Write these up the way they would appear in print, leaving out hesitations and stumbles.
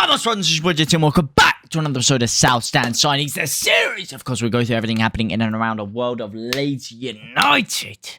Vamos, friends, this is Bridget, and welcome back to another episode of South Stand Signings, the series. Of course, we go through everything happening in and around the world of Leeds United.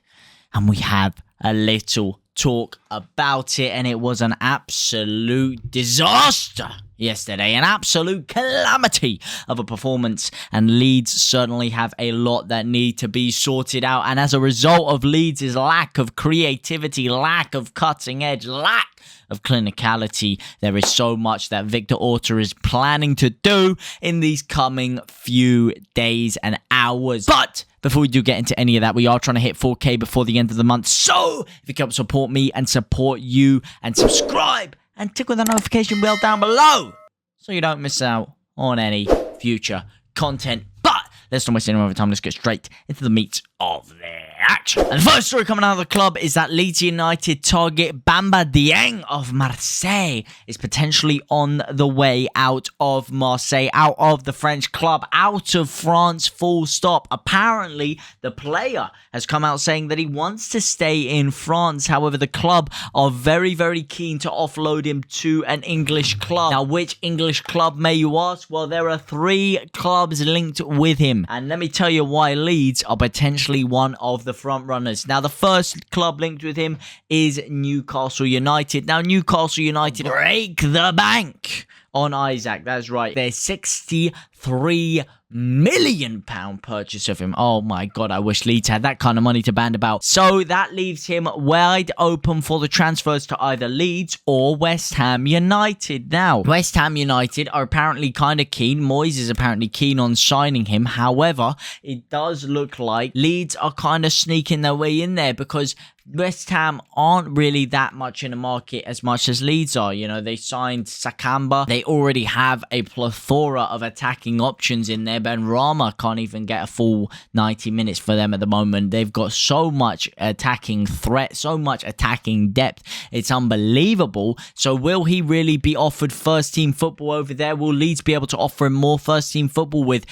And we have a little talk about it, and it was an absolute disaster yesterday, an absolute calamity of a performance, and Leeds certainly have a lot that need to be sorted out. And as a result of Leeds' lack of creativity, lack of cutting edge, lack of clinicality, there is so much that Victor Orta is planning to do in these coming few days and hours. But before we do get into any of that, we are trying to hit 4K before the end of the month. So if you can help support me and support you, and subscribe and tickle the notification bell down below so you don't miss out on any future content. But let's not waste any more time. Let's get straight into the meat of the action. And the first story coming out of the club is that Leeds United target Bamba Dieng of Marseille is potentially on the way out of Marseille, out of the French club, out of France, full stop. Apparently, the player has come out saying that he wants to stay in France. However, the club are very, very keen to offload him to an English club. Now, which English club, may you ask? Well, there are 3 clubs linked with him. And let me tell you why Leeds are potentially one of the front runners. Now, the first club linked with him is Newcastle United. Now, Newcastle United break the bank on Isaac. That's right. Their £63 million purchase of him. Oh my god, I wish Leeds had that kind of money to band about. So that leaves him wide open for the transfers to either Leeds or West Ham United. Now, West Ham United are apparently kind of keen. Moyes is apparently keen on signing him. However, it does look like Leeds are kind of sneaking their way in there, because West Ham aren't really that much in the market as much as Leeds are. You know, they signed Sakamba. They already have a plethora of attacking options in there. Ben Rama can't even get a full 90 minutes for them at the moment. They've got so much attacking threat, so much attacking depth. It's unbelievable. So will he really be offered first team football over there? Will Leeds be able to offer him more first team football with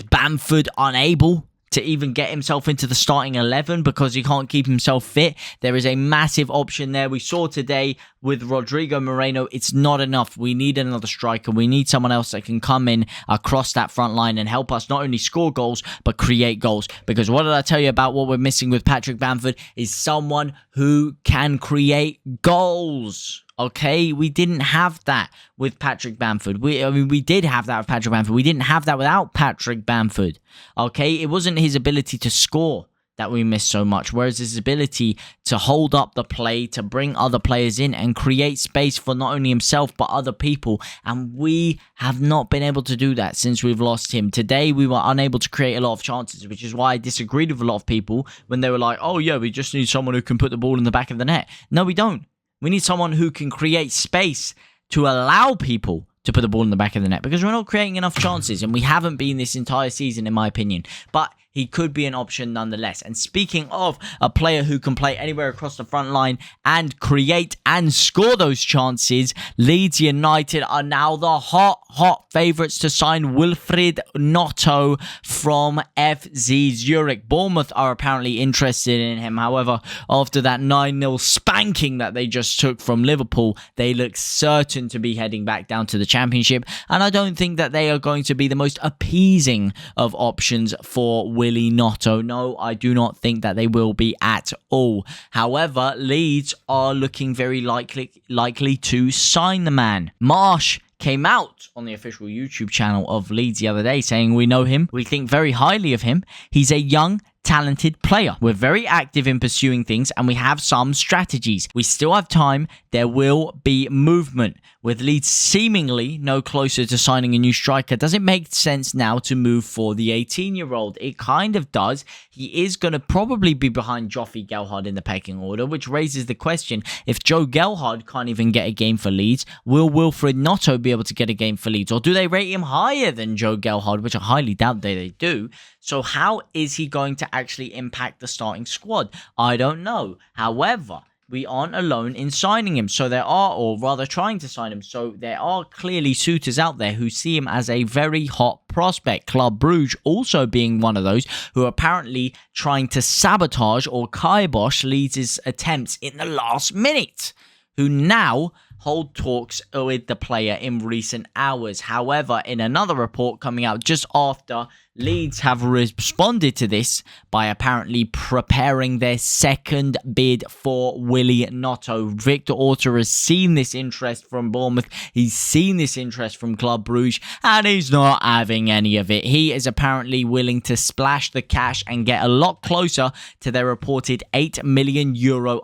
Bamford unable to even get himself into the starting 11 because he can't keep himself fit? There is a massive option there. We saw today with Rodrigo Moreno, it's not enough. We need another striker. We need someone else that can come in across that front line and help us not only score goals, but create goals. Because what did I tell you about what we're missing with Patrick Bamford? Is someone who can create goals. Okay, we didn't have that with Patrick Bamford. We did have that with Patrick Bamford. We didn't have that without Patrick Bamford. Okay, it wasn't his ability to score that we missed so much, whereas his ability to hold up the play, to bring other players in and create space for not only himself but other people. And we have not been able to do that since we've lost him. Today, we were unable to create a lot of chances, which is why I disagreed with a lot of people when they were like, oh yeah, we just need someone who can put the ball in the back of the net. No, we don't. We need someone who can create space to allow people to put the ball in the back of the net, because we're not creating enough chances, and we haven't been this entire season, in my opinion. But he could be an option nonetheless. And speaking of a player who can play anywhere across the front line and create and score those chances, Leeds United are now the hot favourites to sign Wilfired Gnonto from FC Zurich. Bournemouth are apparently interested in him. However, after that 9-0 spanking that they just took from Liverpool, they look certain to be heading back down to the Championship. And I don't think that they are going to be the most appeasing of options for Willy Gnonto. No, I do not think that they will be at all. However, Leeds are looking very likely to sign the man. Marsh came out on the official YouTube channel of Leeds the other day saying, we know him, we think very highly of him, he's a young, talented player. We're very active in pursuing things, and we have some strategies. We still have time. There will be movement. With Leeds seemingly no closer to signing a new striker, does it make sense now to move for the 18-year-old? It kind of does. He is going to probably be behind Joffrey Gelhardt in the pecking order, which raises the question, if Joe Gelhardt can't even get a game for Leeds, will Wilfried Gnonto be able to get a game for Leeds? Or do they rate him higher than Joe Gelhardt, which I highly doubt they do? So how is he going to actually impact the starting squad? I don't know. However, we aren't alone in signing him. So there are, or rather trying to sign him. So there are clearly suitors out there who see him as a very hot prospect. Club Brugge also being one of those who are apparently trying to sabotage or kibosh Leeds' attempts in the last minute, who now hold talks with the player in recent hours. However, in another report coming out just after, Leeds have responded to this by apparently preparing their second bid for Willy Gnonto. Victor Orta has seen this interest from Bournemouth. He's seen this interest from Club Brugge, and he's not having any of it. He is apparently willing to splash the cash and get a lot closer to their reported €8 million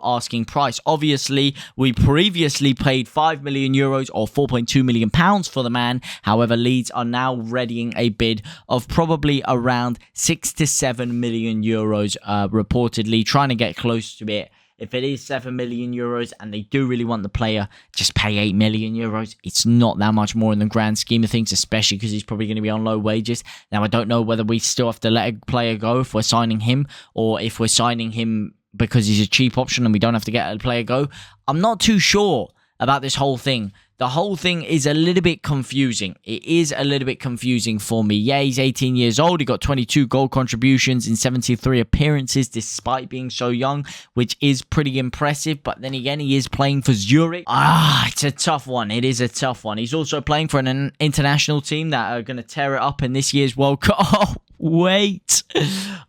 asking price. Obviously, we previously paid €5 million or £4.2 million for the man. However, Leeds are now readying a bid of probably around €6 to €7 million, reportedly trying to get close to it. If it is €7 million and they do really want the player, just pay €8 million. It's not that much more in the grand scheme of things, especially because he's probably going to be on low wages. Now, I don't know whether we still have to let a player go if we're signing him, or if we're signing him because he's a cheap option and we don't have to get a player go. I'm not too sure about this whole thing. The whole thing is a little bit confusing. It is a little bit confusing for me. Yeah, he's 18 years old. He got 22 goal contributions in 73 appearances despite being so young, which is pretty impressive. But then again, he is playing for Zurich. It's a tough one. It is a tough one. He's also playing for an international team that are going to tear it up in this year's World Cup. Wait.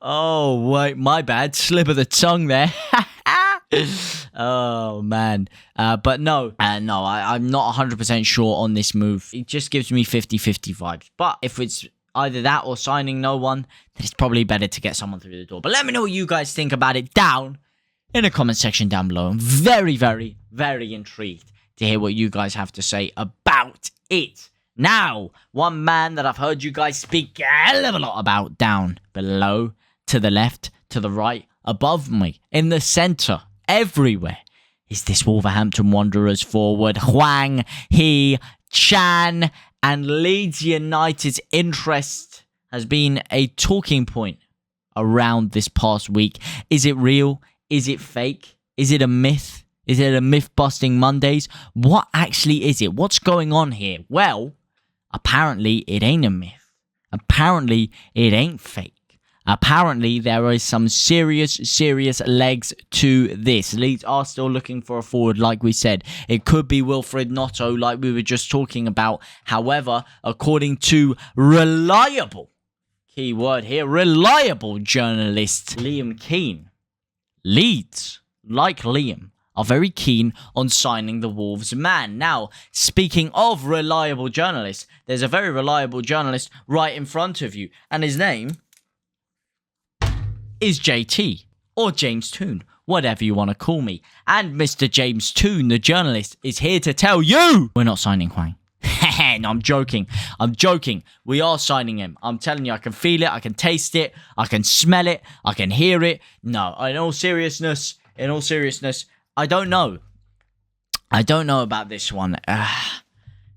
My bad. Slip of the tongue there. Oh, man. But no, I'm not 100% sure on this move. It just gives me 50-50 vibes. But if it's either that or signing no one, then it's probably better to get someone through the door. But let me know what you guys think about it down in the comment section down below. I'm very, very, very intrigued to hear what you guys have to say about it. Now, one man that I've heard you guys speak a hell of a lot about down below, to the left, to the right, above me, in the centre, everywhere, is this Wolverhampton Wanderers forward, Hwang Hee-Chan. And Leeds United's interest has been a talking point around this past week. Is it real? Is it fake? Is it a myth? Is it a myth-busting Mondays? What actually is it? What's going on here? Well, apparently it ain't a myth. Apparently it ain't fake. Apparently, there is some serious legs to this. Leeds are still looking for a forward, like we said. It could be Wilfired Gnonto, like we were just talking about. However, according to reliable, key word here, reliable journalist Liam Keane, Leeds, like Liam, are very keen on signing the Wolves man. Now, speaking of reliable journalists, there's a very reliable journalist right in front of you, and his name is JT, or James Toon, whatever you want to call me. And Mr. James Toon, the journalist, is here to tell you we're not signing Hwang. No, I'm joking. We are signing him. I'm telling you, I can feel it, I can taste it, I can smell it, I can hear it. No, in all seriousness, I don't know. I don't know about this one.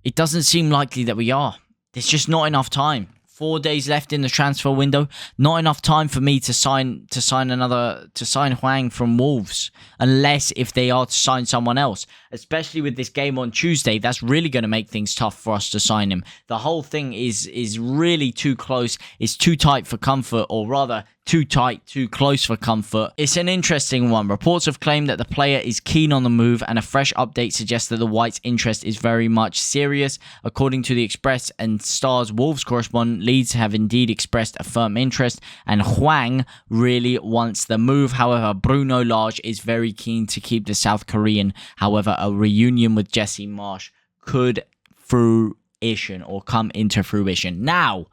It doesn't seem likely that we are. There's just not enough time. 4 days left in the transfer window. Not enough time for me to sign Hwang from Wolves, unless if they are to sign someone else. Especially with this game on Tuesday, that's really going to make things tough for us to sign him. The whole thing is really too close. It's too tight for comfort, or rather, too tight, too close for comfort. It's an interesting one. Reports have claimed that the player is keen on the move, and a fresh update suggests that the Whites' interest is very much serious. According to the Express and Star's Wolves correspondent, Leeds have indeed expressed a firm interest, and Hwang really wants the move. However, Bruno Lage is very keen to keep the South Korean. However, a reunion with Jesse Marsch could fruition, or come into fruition. Now,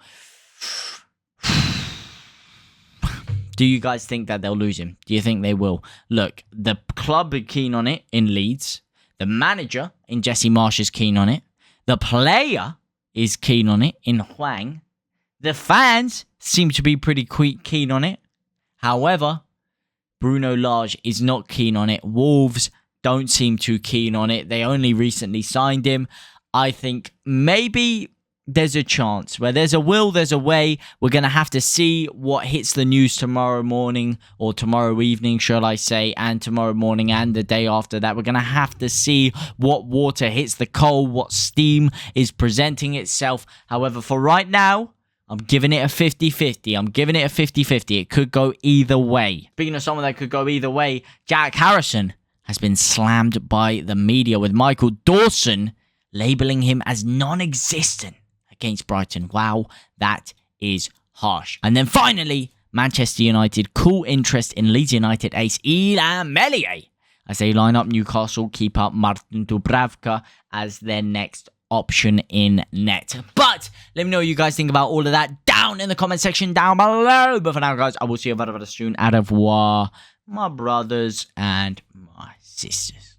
do you guys think that they'll lose him? Do you think they will? Look, the club are keen on it in Leeds. The manager in Jesse Marsch is keen on it. The player is keen on it in Hwang. The fans seem to be pretty keen on it. However, Bruno Lage is not keen on it. Wolves don't seem too keen on it. They only recently signed him. I think maybe there's a chance. Where there's a will, there's a way. We're going to have to see what hits the news tomorrow morning, or tomorrow evening, shall I say, and tomorrow morning and the day after that. We're going to have to see what water hits the coal, what steam is presenting itself. However, for right now, I'm giving it a 50-50. It could go either way. Speaking of someone that could go either way, Jack Harrison has been slammed by the media, with Michael Dawson labelling him as non-existent against Brighton. Wow, that is harsh. And then finally, Manchester United cool interest in Leeds United ace Illan Meslier as they line up Newcastle keeper Martin Dubravka as their next option in net. But let me know what you guys think about all of that down in the comment section down below. But for now, guys, I will see you very, very soon. Au revoir, my brothers and my sisters.